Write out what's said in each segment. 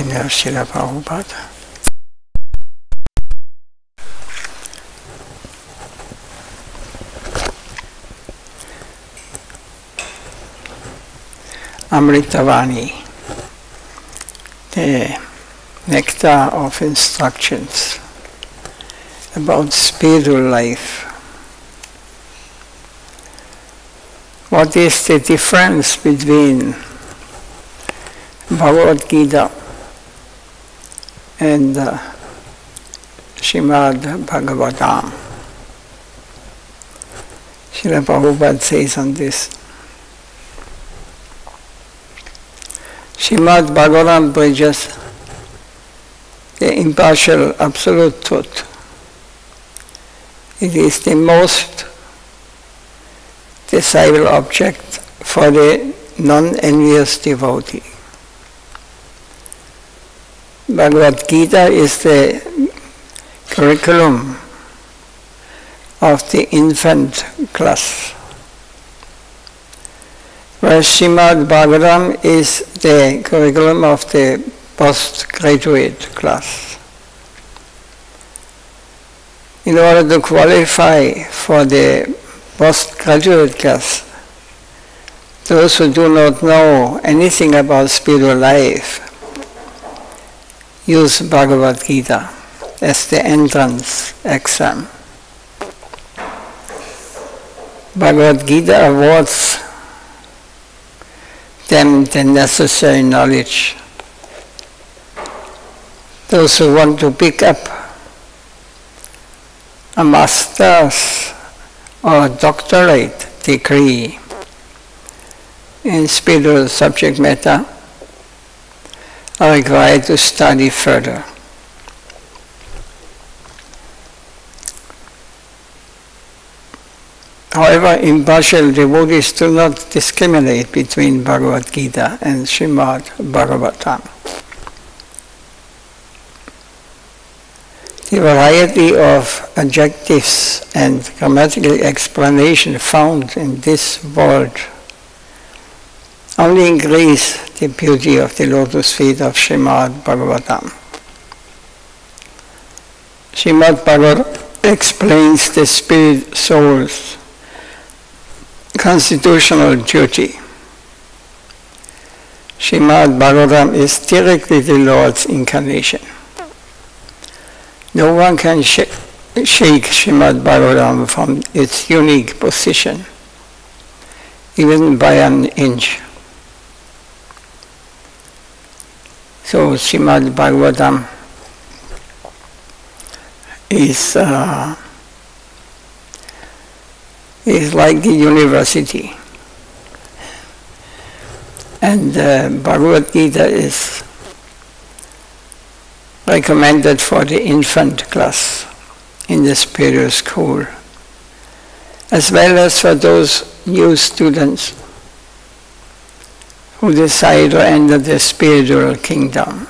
Senior Srila Prabhupada. Amritavani, the nectar of instructions about spiritual life. What is the difference between Bhagavad Gita and Srimad Bhagavatam? Srila Prabhupada says on this. Srimad Bhagavatam preaches the impartial absolute truth. It is the most desirable object for the non-envious devotee. Bhagavad Gita is the curriculum of the infant class, whereas Srimad Bhagavatam is the curriculum of the postgraduate class. In order to qualify for the postgraduate class, those who do not know anything about spiritual life use Bhagavad Gita as the entrance exam. Bhagavad Gita awards them the necessary knowledge. Those who want to pick up a master's or a doctorate degree in spiritual subject matter are required to study further. However, impartial devotees do not discriminate between Bhagavad Gita and Srimad Bhagavatam. The variety of adjectives and grammatical explanation found in this world only increase the beauty of the lotus feet of Srimad Bhagavatam. Srimad Bhagavatam explains the spirit soul's constitutional duty. Srimad Bhagavatam is directly the Lord's incarnation. No one can shake Srimad Bhagavatam from its unique position, even by an inch. So Srimad Bhagavatam is like the university, and Bhagavad Gita is recommended for the infant class in the spiritual school, as well as for those new students who desire to enter the spiritual kingdom.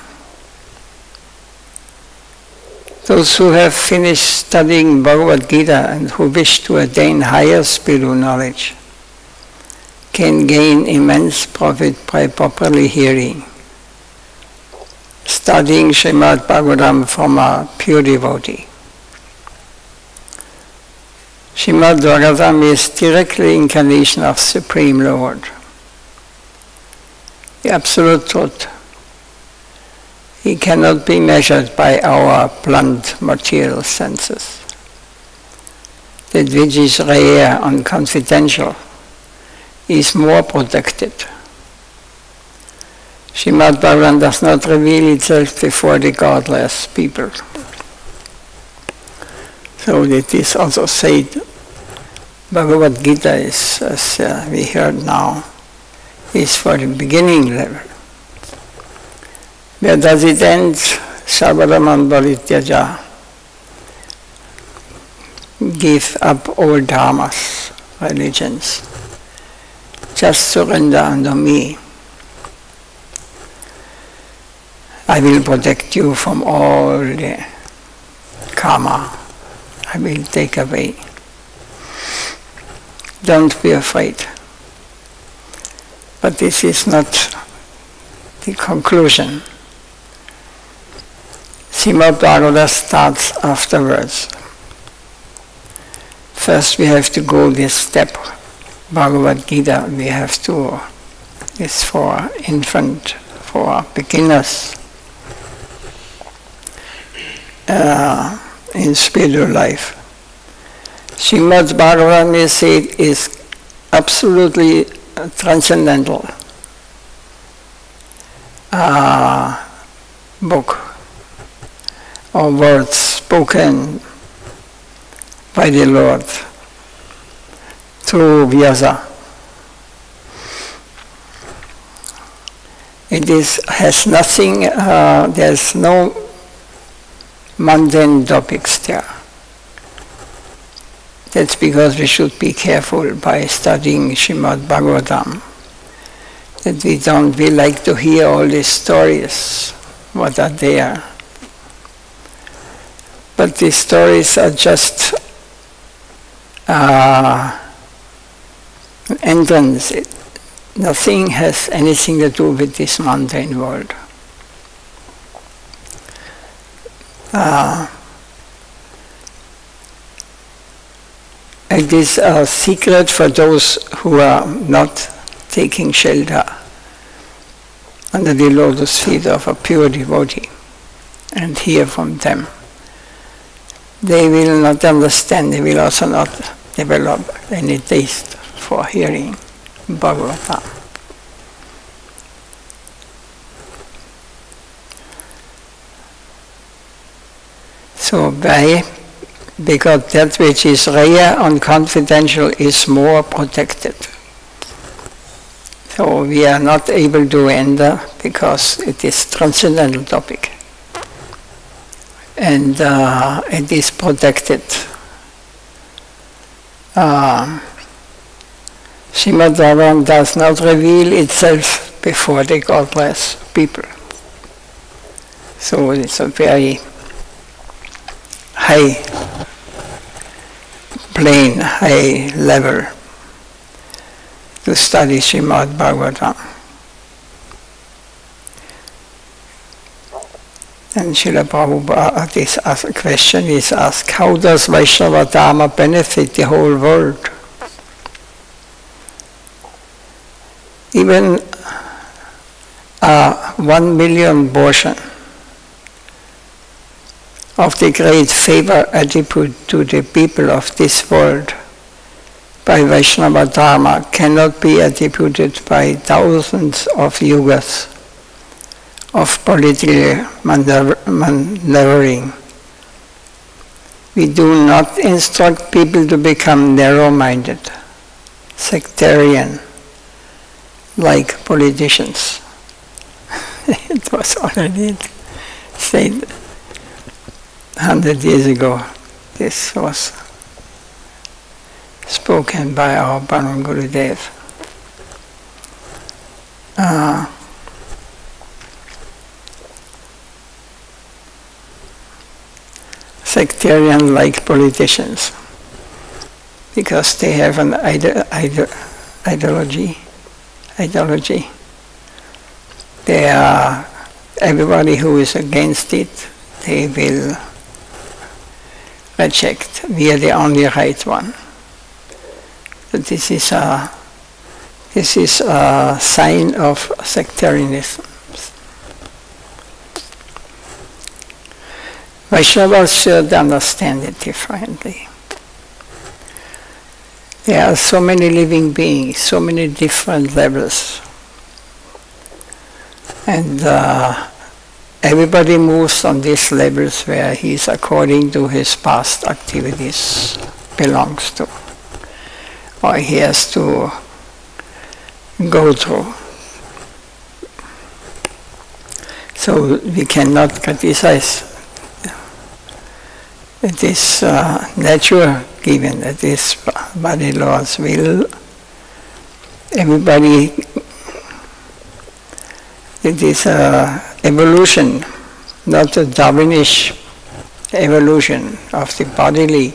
Those who have finished studying Bhagavad Gita and who wish to attain higher spiritual knowledge can gain immense profit by properly hearing, studying Srimad Bhagavatam from a pure devotee. Srimad Bhagavatam is directly incarnation of Supreme Lord, the absolute truth. He cannot be measured by our blunt material senses. That which is rare and confidential is more protected. Srimad Bhagavatam does not reveal itself before the godless people. So it is also said, Bhagavad Gita is, as we heard now, is for the beginning level. Where does it end? Sarvadhamam Parityaja. Give up all dharmas, religions. Just surrender unto me. I will protect you from all the karma. I will take away. Don't be afraid. But this is not the conclusion. Srimad Bhagavatam starts afterwards. First we have to go this step. Bhagavad Gita, we have to, it's for infant, for beginners in spiritual life. Srimad Bhagavatam is absolutely transcendental book or words spoken by the Lord through Vyasa. Has nothing, there's no mundane topics there. That's because we should be careful by studying Srimad Bhagavatam, that we like to hear all these stories, what are there. But these stories are just an entrance. Nothing has anything to do with this mundane world. It is a secret for those who are not taking shelter under the lotus feet of a pure devotee and hear from them. They will not understand, they will also not develop any taste for hearing Bhagavatam. So because that which is rare and confidential is more protected. So we are not able to enter because it is transcendental topic. And it is protected. Srimad Bhagavatam does not reveal itself before the godless people. So it's a very high plane, high level to study Srimad Bhagavatam. And Srila Prabhupada, this question is asked, how does Vaishnava Dharma benefit the whole world? Even 1 million portion of the great favor attributed to the people of this world by Vaishnava Dharma cannot be attributed by thousands of yugas of political maneuvering. We do not instruct people to become narrow-minded, sectarian, like politicians. It was already said 100 years ago. This was spoken by our Param Gurudev. Sectarian like politicians, because they have an ideology. They are, everybody who is against it, they will reject. We are the only right one. But this is a sign of sectarianism. Vaishnavas should understand it differently. There are so many living beings, so many different levels. And everybody moves on these levels where he is according to his past activities belongs to, or he has to go through. So we cannot criticize. It is nature given, it is by the Lord's will. Everybody, it is evolution, not a Darwinish evolution of the bodily.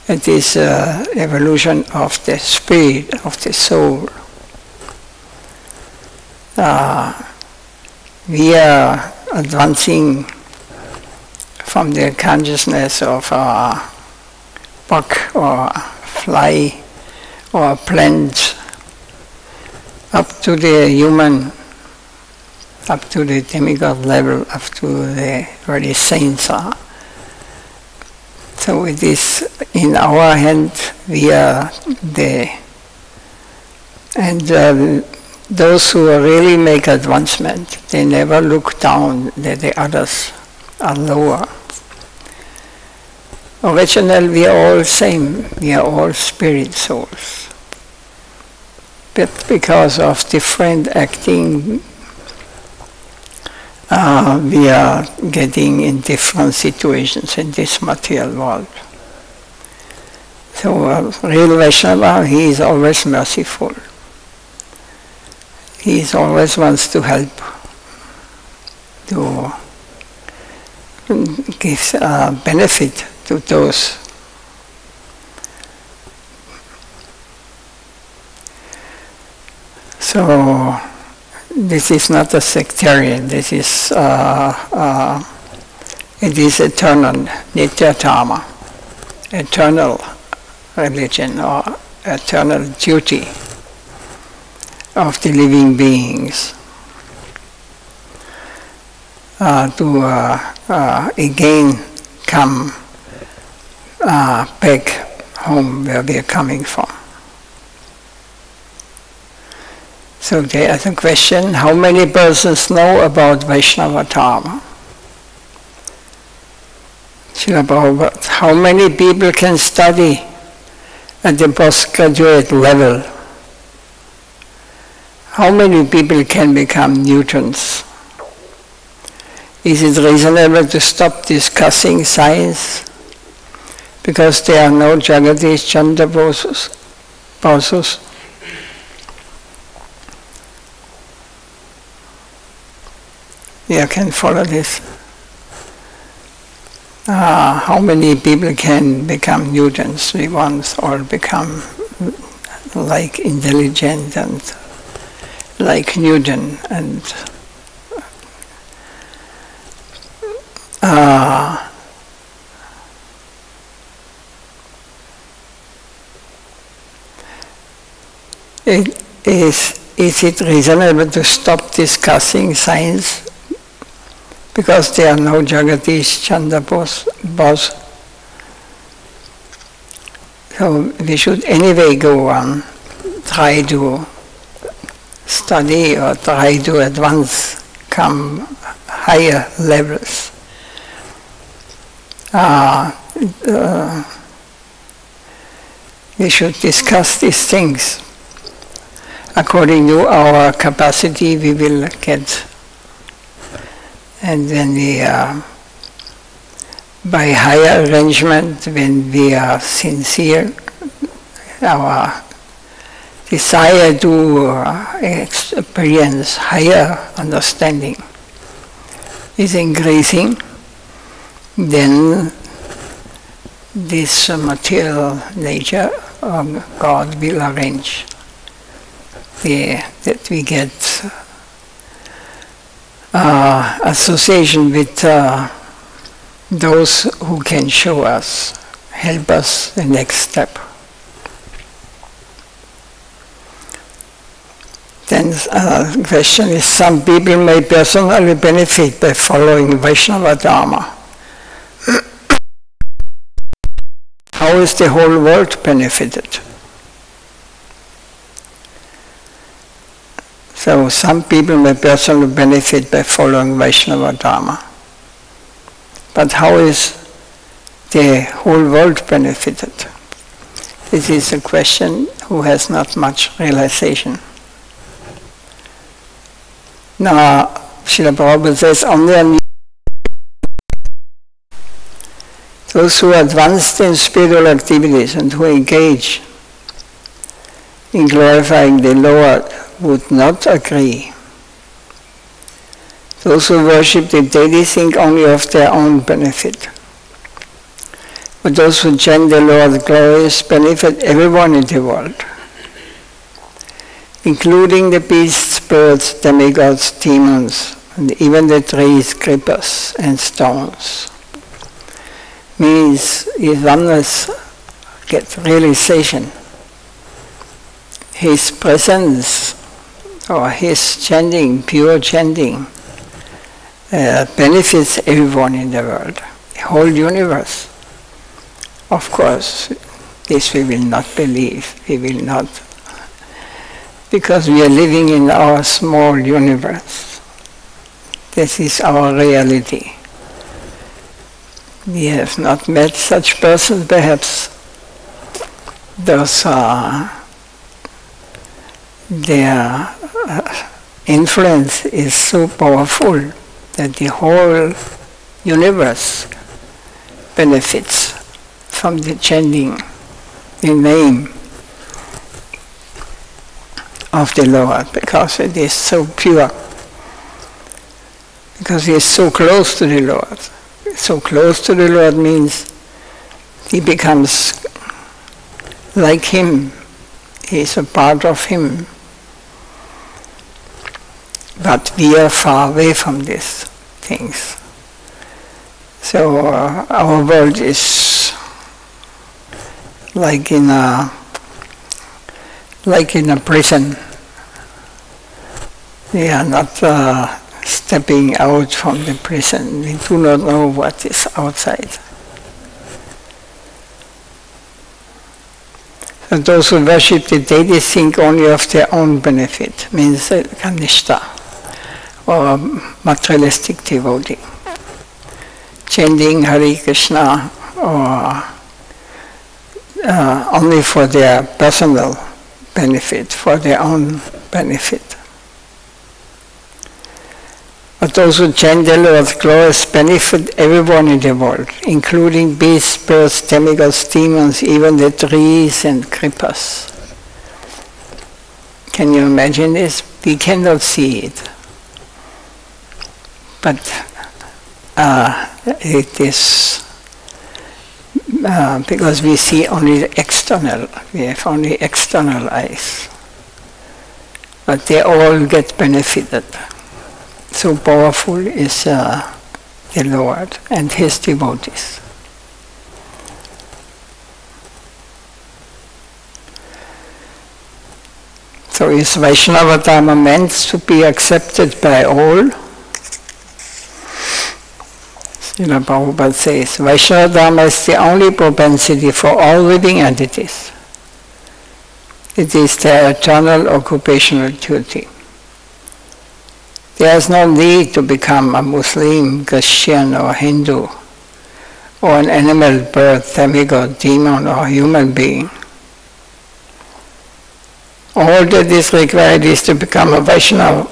It is evolution of the spirit, of the soul. We are advancing from the consciousness of a bug or a fly or a plant up to the human, up to the demigod level, up to the really saints are. So it is in our hand. We are those who really make advancement, they never look down that the others are lower. Originally we are all same, we are all spirit souls. But because of different acting, we are getting in different situations in this material world. So real Vaishnava, he is always merciful. He always wants to help, to give benefit to those. So this is not a sectarian. This is it is eternal, nitya dharma, eternal religion or eternal duty of the living beings to again come back home where we are coming from. So there is a question, how many persons know about Vaishnava Dharma? Srila Prabhupada, how many people can study at the postgraduate level? How many people can become Newtons? Is it reasonable to stop discussing science because there are no Jagadish Chandra Bosus? You can follow this. How many people can become Newtons? We want all become like intelligent and like Newton and is it reasonable to stop discussing science because there are no Jagadish Chandra Bose? So we should anyway go on, try to study or try to advance, come higher levels. We should discuss these things. According to our capacity, we will get. And when we are, by higher arrangement, when we are sincere, our desire to experience higher understanding is increasing, then this material nature of God will arrange that we get association with those who can show us, help us the next step. Then the question is, some people may personally benefit by following Vaishnava Dharma. How is the whole world benefited? So some people may personally benefit by following Vaishnava Dharma. But how is the whole world benefited? This is a question who has not much realization. Now, Srila Prabhupada says, only those who are advanced in spiritual activities and who engage in glorifying the Lord would not agree. Those who worship the deity think only of their own benefit. But those who chant the Lord's glories benefit everyone in the world, including the beasts, birds, demigods, demons, and even the trees, creepers and stones. Means if oneness gets realization, his presence or his chanting, pure chanting, benefits everyone in the world, the whole universe. Of course, this we will not believe, we will not, because we are living in our small universe. This is our reality. We have not met such persons, perhaps. Those are, their influence is so powerful that the whole universe benefits from the chanting the name of the Lord, because it is so pure, because he is so close to the Lord. So close to the Lord means he becomes like him, he is a part of him. But we are far away from these things. So our world is like in a prison. We are not stepping out from the prison. We do not know what is outside. So those who worship the deities think only of their own benefit, means kanishta, or materialistic devotee. Chanting Hare Krishna or only for their personal benefit, for their own benefit. But those who chant the Lord's glorious benefit everyone in the world, including beasts, birds, demigods, demons, even the trees and creepers. Can you imagine this? We cannot see it. But it is because we see only the external, we have only external eyes. But they all get benefited. So powerful is the Lord and his devotees. So is Vaishnava Dharma meant to be accepted by all? Srila Prabhupada says, Vaishnava Dharma is the only propensity for all living entities. It is their eternal occupational duty. There is no need to become a Muslim, Christian or Hindu, or an animal, bird, demigod, demon or human being. All that is required is to become a Vaishnava.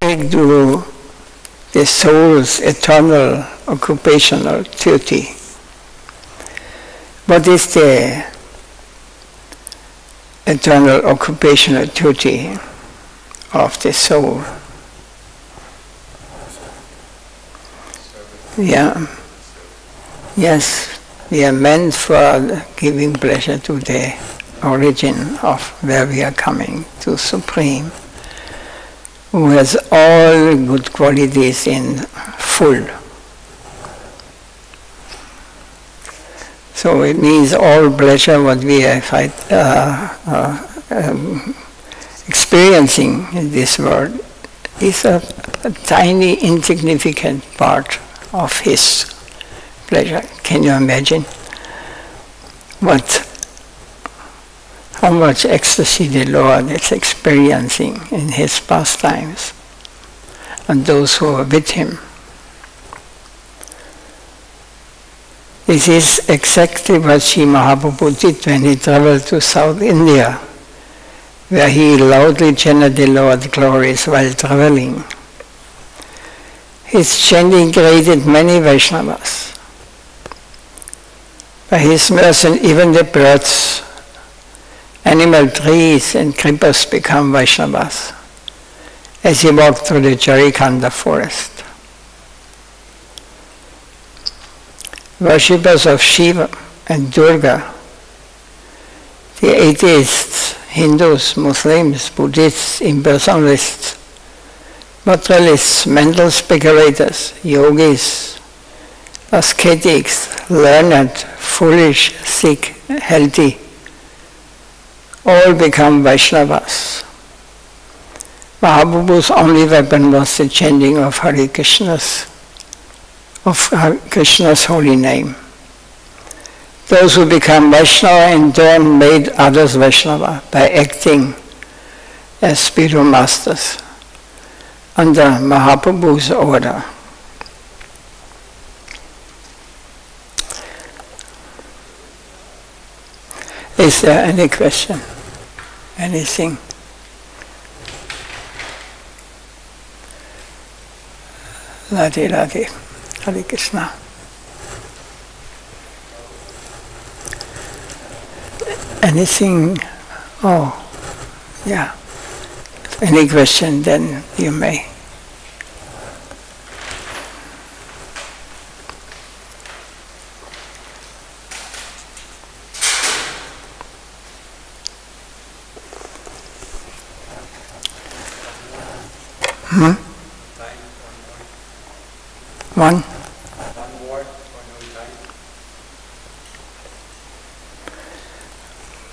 Do the soul's eternal occupational duty. What is the eternal occupational duty of the soul? Yeah. Yes, we are meant for giving pleasure to the origin of where we are coming, to Supreme, who has all good qualities in full. So it means all pleasure what we are experiencing in this world is a tiny, insignificant part of his pleasure. Can you imagine how much ecstasy the Lord is experiencing in his pastimes and those who are with him? This is exactly what Sri Mahaprabhu did when he traveled to South India, where he loudly chanted the Lord's glories while traveling. His chanting created many Vaishnavas. By his mercy, even the birds, animal, trees and creepers become Vaishnavas as he walked through the Charikanda forest. Worshippers of Shiva and Durga, the atheists Hindus, Muslims, Buddhists, impersonalists, materialists, mental speculators, yogis, ascetics, learned, foolish, sick, healthy, all become Vaishnavas. Mahaprabhu's only weapon was the chanting of Hare Krishna's holy name. Those who become Vaishnava in turn made others Vaishnava by acting as spiritual masters under Mahaprabhu's order. Is there any question? Anything? Radhe Radhe, Hare Krishna. Anything? Oh, yeah. Any question, then you may. One? One word or no time?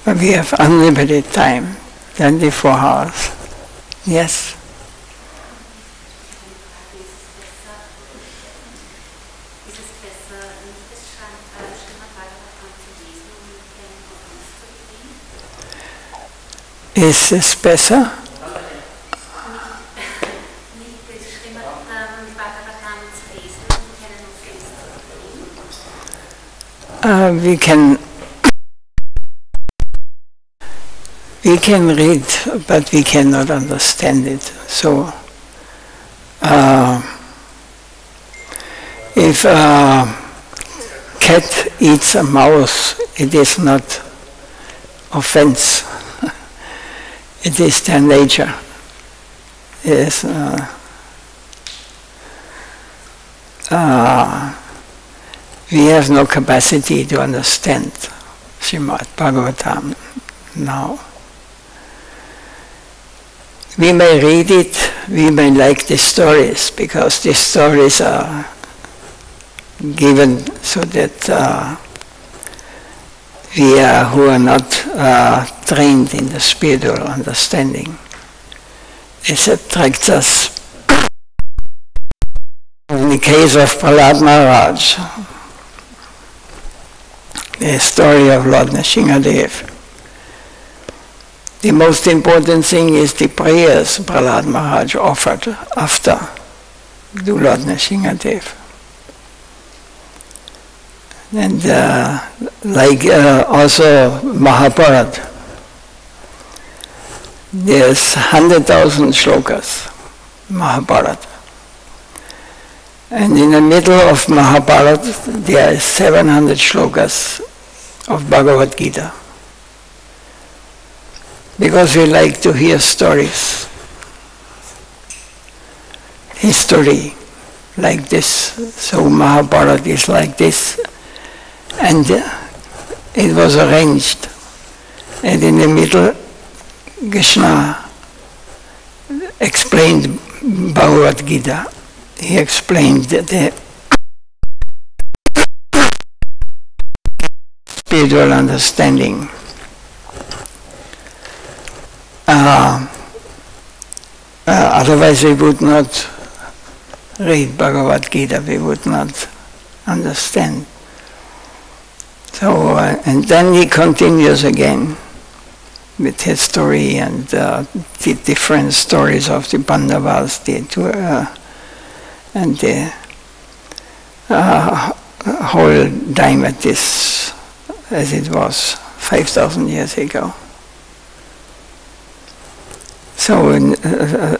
But we have unlimited time, 24 hours. Yes? Ist es besser? We can read, but we cannot understand it. So, if a cat eats a mouse, it is not offense. It is their nature. It is, we have no capacity to understand Srimad Bhagavatam now. We may read it, we may like the stories, because the stories are given so that we who are not trained in the spiritual understanding, it attracts us. In the case of Prahlad Maharaj, the story of Lord Nrsimhadev, the most important thing is the prayers Prahlad Maharaj offered after to Lord Nrsimhadev. And also Mahabharata, there's 100,000 shlokas, Mahabharata. And in the middle of Mahabharata, there are 700 shlokas of Bhagavad Gita. Because we like to hear stories, history like this. So Mahabharata is like this. And it was arranged. And in the middle, Krishna explained Bhagavad Gita. He explained the spiritual understanding. Otherwise we would not read Bhagavad Gita, we would not understand. So, and then he continues again with his story and the different stories of the Pandavas, and the whole diamond is as it was 5,000 years ago. So in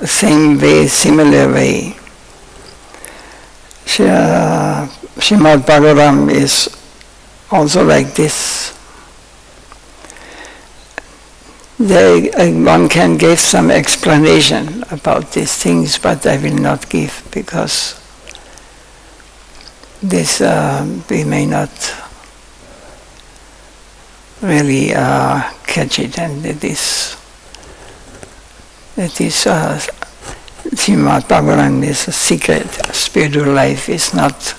same way, similar way, Srimad Bhagavatam is also like this. One can give some explanation about these things, but I will not give, because this we may not really catch it, and it is Srimad Bhagavatam is a secret. Spiritual life is not,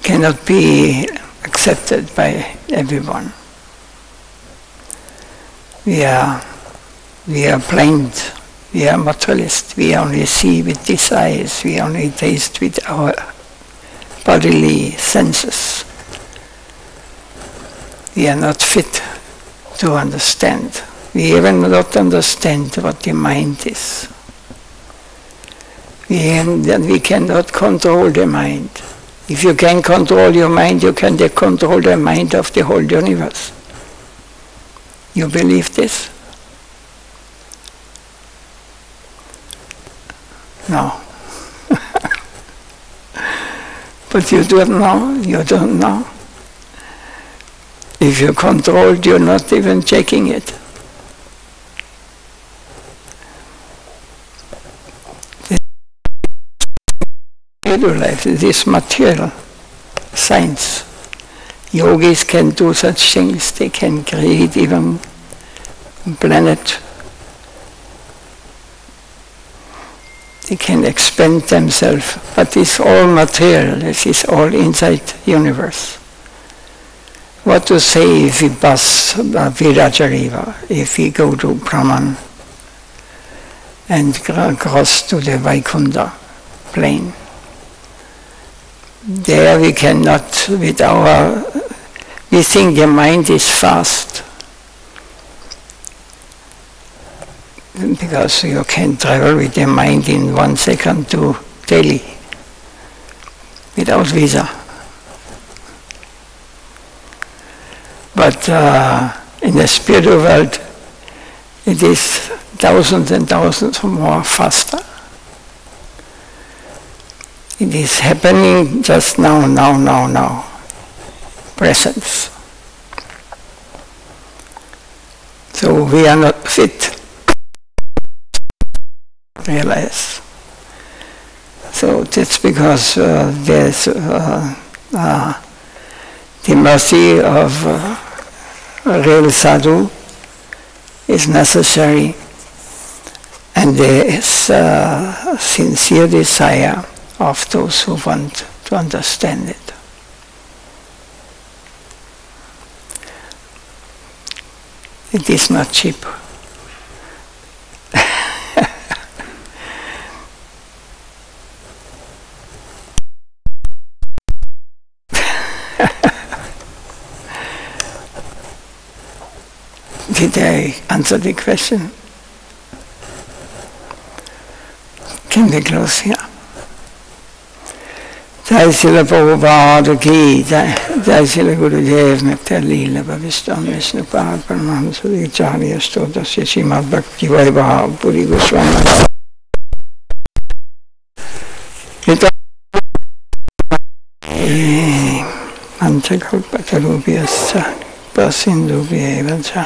cannot be accepted by everyone. We are blind, we are materialist, we only see with these eyes, we only taste with our bodily senses. We are not fit to understand. We even not understand what the mind is. We cannot control the mind. If you can control your mind, you can control the mind of the whole universe. You believe this? No. But you don't know, you don't know. If you control, you're not even checking it. Life, it is material science. Yogis can do such things, they can create even a planet. They can expand themselves, but it's all material, it is all inside the universe. What to say if we pass Viraja River, if we go to Brahman and cross to the Vaikunta plain? There we cannot, we think the mind is fast. Because you can travel with the mind in 1 second to Delhi without visa. But in the spiritual world, it is thousands and thousands more faster. It is happening just now. Presence. So we are not fit. Realize. So that's because there's the mercy of a real sadhu is necessary, and there is sincere desire of those who want to understand it. It is not cheap. Did I answer the question? Can we close here? Jai Srila Prabhupada ki Jai, Jai Srila Gurudev Nectar Leela Bhavistam Vishnupad Paramahamsa Acharya Stotasya Srimad Bhakti Vaibhav Puri Goswami Manchakalpatarubhyascha Pasindubhya Evacha